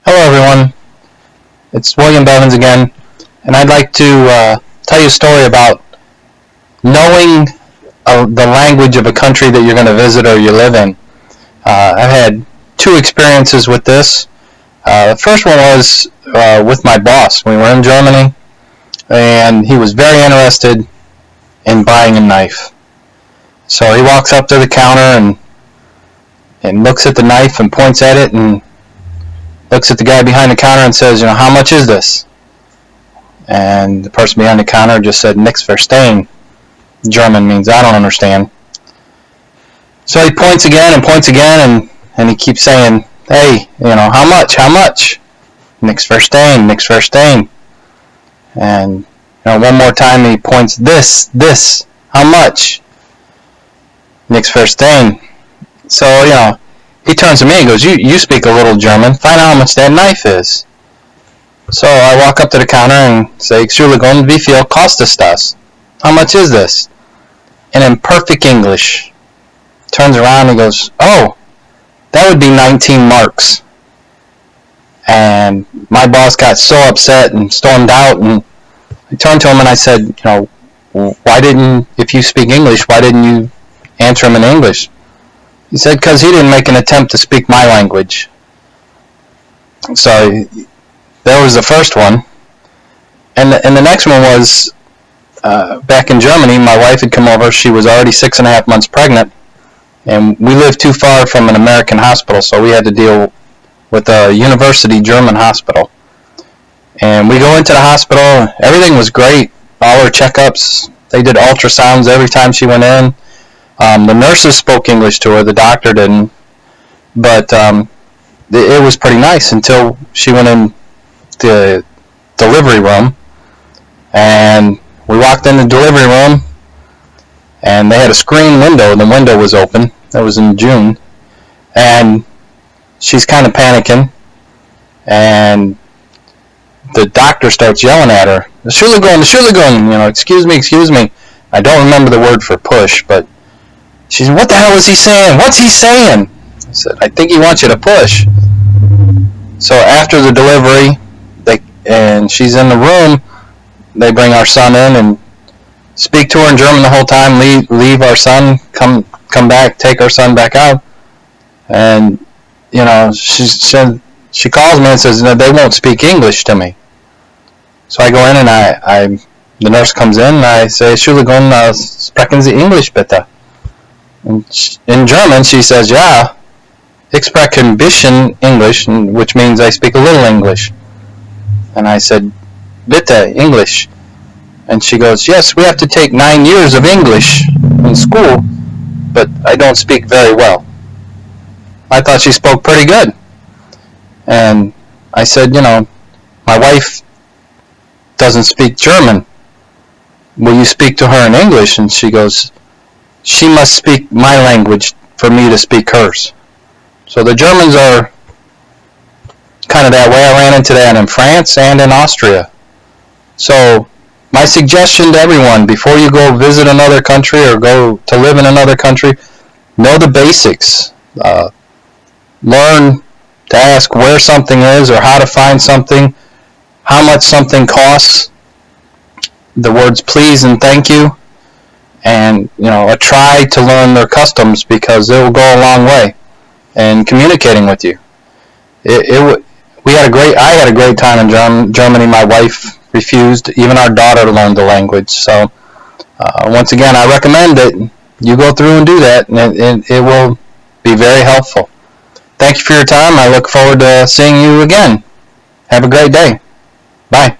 Hello everyone, it's William Bevins again, and I'd like to tell you a story about knowing the language of a country that you're going to visit or you live in. I've had two experiences with this. The first one was with my boss. We were in Germany, and he was very interested in buying a knife. So he walks up to the counter and looks at the knife and points at it and looks at the guy behind the counter and says, how much is this? And the person behind the counter just said, "Nix verstehen." German means I don't understand. So he points again and he keeps saying, "Hey, how much? Nix verstehen. And one more time he points, this, how much? Nix verstehen. So, he turns to me and goes, you speak a little German. Find out how much that knife is. So I walk up to the counter and say, "Entschuldigung, wie viel kostet das?" How much is this? And in perfect English, turns around and goes, "Oh, that would be 19 marks. And my boss got so upset and stormed out, and I turned to him and I said, if you speak English, why didn't you answer him in English? He said, because he didn't make an attempt to speak my language. So that was the first one. And the next one was back in Germany. My wife had come over. She was already 6.5 months pregnant. And we lived too far from an American hospital, so we had to deal with a university German hospital. And we go into the hospital. Everything was great. All her checkups. They did ultrasounds every time she went in. The nurses spoke English to her, the doctor didn't, but it was pretty nice until she went in the delivery room, and we walked in the delivery room, and they had a screen window, and the window was open. That was in June, and she's kind of panicking, and the doctor starts yelling at her, "Entschuldigung, excuse me. I don't remember the word for push, but she said, "What the hell is he saying? What's he saying?" I said, "I think he wants you to push." So after the delivery, and she's in the room, they bring our son in and speak to her in German the whole time, leave our son, come back, take our son back out. And, she calls me and says, "No, they won't speak English to me." So I go in and the nurse comes in and I say, "Entschuldigung, sprechen Sie English bitte?" In German, she says, "Ja, ich spreche ein bisschen English," which means I speak a little English. And I said, "Bitte, English." And she goes, "Yes, we have to take 9 years of English in school, but I don't speak very well." I thought she spoke pretty good. And I said, my wife doesn't speak German. Will you speak to her in English? And she goes, "She must speak my language for me to speak hers." So the Germans are kind of that way. I ran into that in France and in Austria. So my suggestion to everyone, before you go visit another country or go to live in another country, know the basics. Learn to ask where something is or how to find something, how much something costs, the words please and thank you, and try to learn their customs, because it will go a long way in communicating with you. I had a great time in Germany. My wife refused. Even our daughter learned the language. So once again, I recommend that you go through and do that, and it will be very helpful. Thank you for your time. I look forward to seeing you again. Have a great day. Bye.